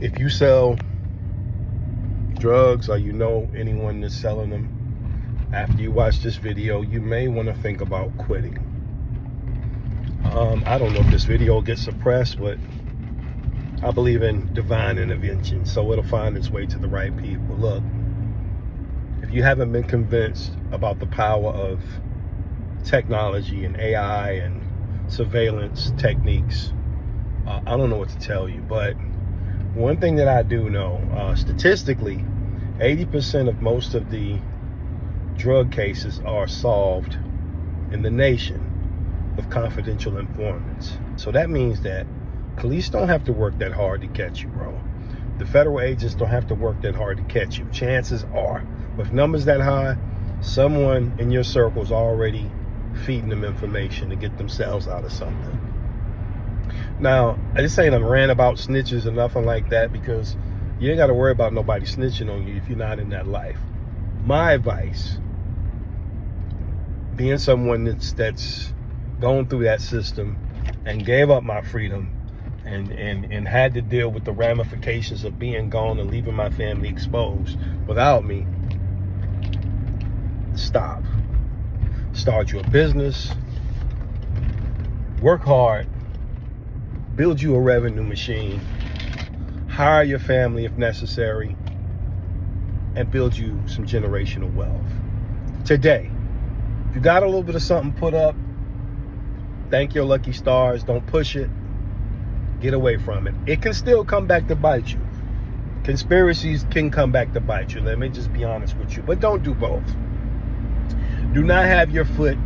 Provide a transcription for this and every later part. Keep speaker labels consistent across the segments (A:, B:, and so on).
A: If you sell drugs or you know anyone that's selling them, after you watch this video, you may want to think about quitting. I don't know if this video will get suppressed, but I believe in divine intervention, so it'll find its way to the right people. Look, if you haven't been convinced about the power of technology and AI and surveillance techniques, I don't know what to tell you. But one thing that I do know, statistically, 80% of most of the drug cases are solved in the nation with confidential informants. So that means that police don't have to work that hard to catch you, bro. The federal agents don't have to work that hard to catch you. Chances are, with numbers that high, someone in your circle is already feeding them information to get themselves out of something. Now, I just ain't a rant about snitches or nothing like that, because you ain't got to worry about nobody snitching on you if you're not in that life. My advice, being someone that's gone through that system and gave up my freedom and had to deal with the ramifications of being gone and leaving my family exposed without me, stop. Start you a business, work hard, build you a revenue machine, hire your family if necessary, and build you some generational wealth. Today, if you got a little bit of something put up, thank your lucky stars. Don't push it. Get away from it. It can still come back to bite you. Conspiracies can come back to bite you. Let me just be honest with you. But don't do both. Do not have your foot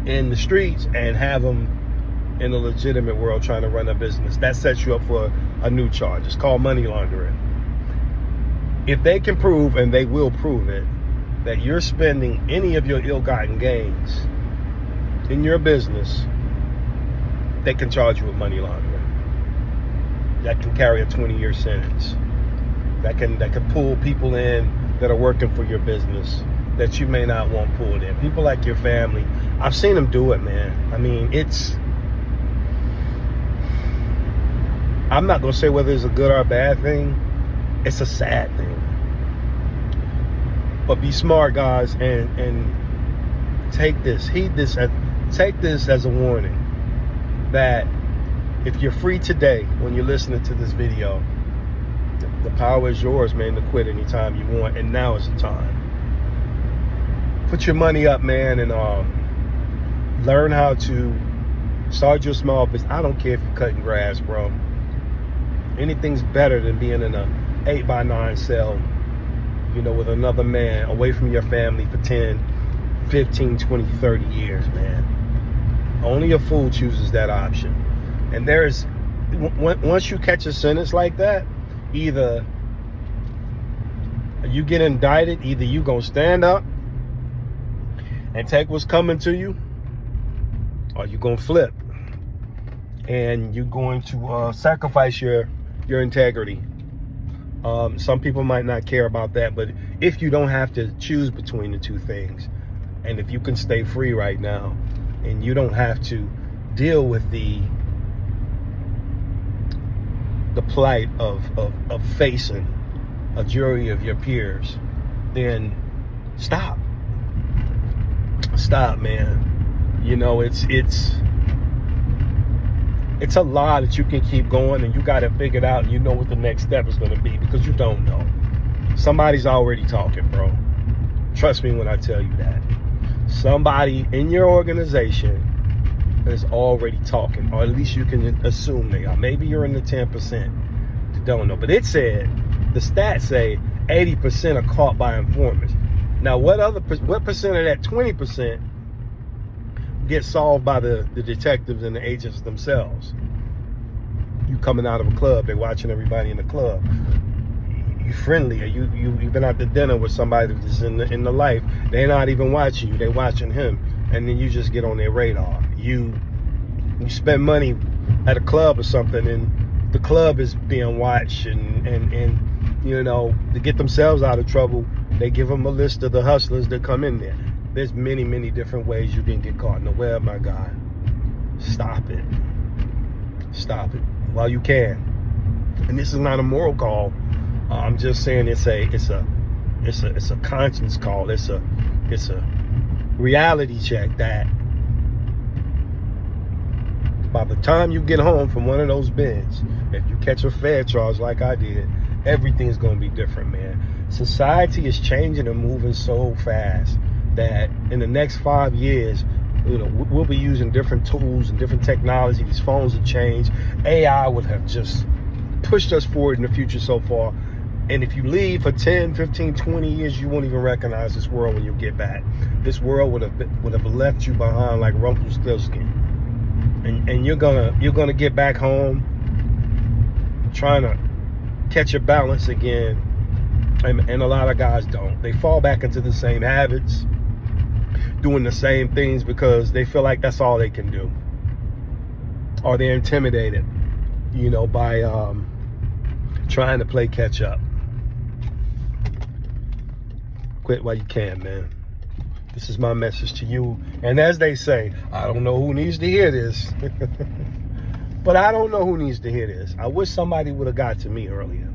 A: in the streets and have them in the legitimate world trying to run a business. That sets you up for a new charge. It's called money laundering. If they can prove, and they will prove it, that you're spending any of your ill-gotten gains in your business, they can charge you with money laundering. That can carry a 20-year sentence. That can pull people in that are working for your business that you may not want pulled in. People like your family. I've seen them do it, man. I mean, I'm not gonna say whether it's a good or a bad thing. It's a sad thing. But be smart, guys, and take this, take this as a warning that if you're free today, when you're listening to this video, the power is yours, man, to quit anytime you want, and now is the time. Put your money up, man, and learn how to start your small business. I don't care if you're cutting grass, bro. Anything's better than being in a 8x9 cell, with another man away from your family for 10, 15, 20, 30 years, man. Only a fool chooses that option. And once you catch a sentence like that, either you get indicted, either you gonna stand up and take what's coming to you, or you gonna flip and you're going to sacrifice your integrity. Some people might not care about that, but if you don't have to choose between the two things, and if you can stay free right now, and you don't have to deal with the plight of facing a jury of your peers, then stop, man. It's a lie that you can keep going, and you got it figured out, and you know what the next step is going to be, because you don't know. Somebody's already talking, bro. Trust me when I tell you that. Somebody in your organization is already talking, or at least you can assume they are. Maybe you're in the 10% that don't know, but the stats say 80% are caught by informants. Now, what percent of that 20% get solved by the detectives and the agents themselves? You coming out of a club, they're watching everybody in the club. You friendly, or you've been out to dinner with somebody that's in the life. They're not even watching you, they're watching him, and then you just get on their radar. You spend money at a club or something, and the club is being watched, and to get themselves out of trouble, they give them a list of the hustlers that come in there. There's many, many different ways you can get caught in the web, my guy. Stop it while you can. And this is not a moral call. I'm just saying it's a conscience call. It's a reality check that by the time you get home from one of those beds, if you catch a Fed charge like I did, everything's going to be different, man. Society is changing and moving so fast that in the next 5 years, we'll be using different tools and different technology. These phones have changed. AI would have just pushed us forward in the future so far. And if you leave for 10, 15, 20 years, you won't even recognize this world when you get back. This world would have left you behind like Rumpelstiltskin. And you're gonna get back home trying to catch your balance again. And a lot of guys don't. They fall back into the same habits, doing the same things because they feel like that's all they can do. Or they're intimidated, by trying to play catch up. Quit while you can, man. This is my message to you. And as they say, I don't know who needs to hear this. But I don't know who needs to hear this. I wish somebody would have got to me earlier.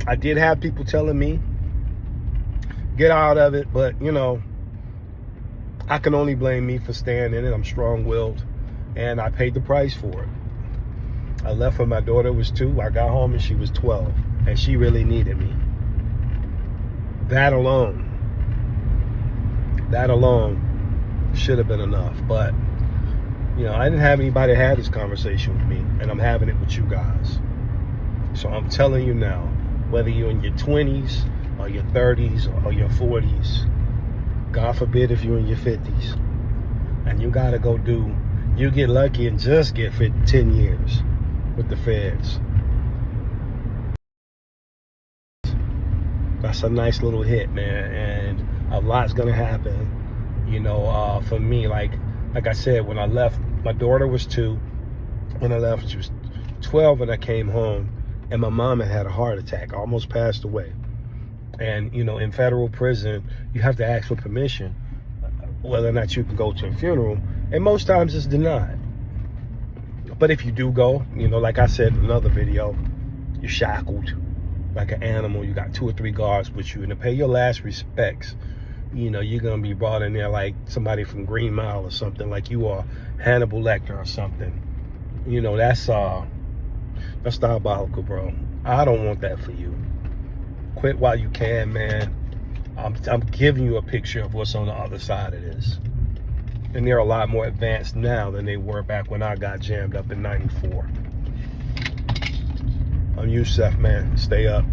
A: I did have people telling me, get out of it. But, I can only blame me for staying in it. I'm strong-willed. And I paid the price for it. I left when my daughter was 2. I got home and she was 12. And she really needed me. That alone should have been enough. But, I didn't have anybody have this conversation with me. And I'm having it with you guys. So I'm telling you now, whether you're in your 20s or your 30s or your 40s, God forbid if you're in your 50s, and you got to you get lucky and just get 10 years with the feds. That's a nice little hit, man, and a lot's gonna happen. For me, like I said, when I left, my daughter was 2. When I left, she was 12, and I came home, and my mom had a heart attack, almost passed away. And in federal prison, you have to ask for permission whether or not you can go to a funeral, and most times it's denied. But if you do go, like I said in another video, you're shackled like an animal. You got 2 or 3 guards with you, and to pay your last respects, you're gonna be brought in there like somebody from Green Mile or something, like you are Hannibal Lecter or something. That's diabolical, bro. I don't want that for you. Quit while you can, man. I'm giving you a picture of what's on the other side of this. And they're a lot more advanced now than they were back when I got jammed up in '94. I'm Youssef, man. Stay up.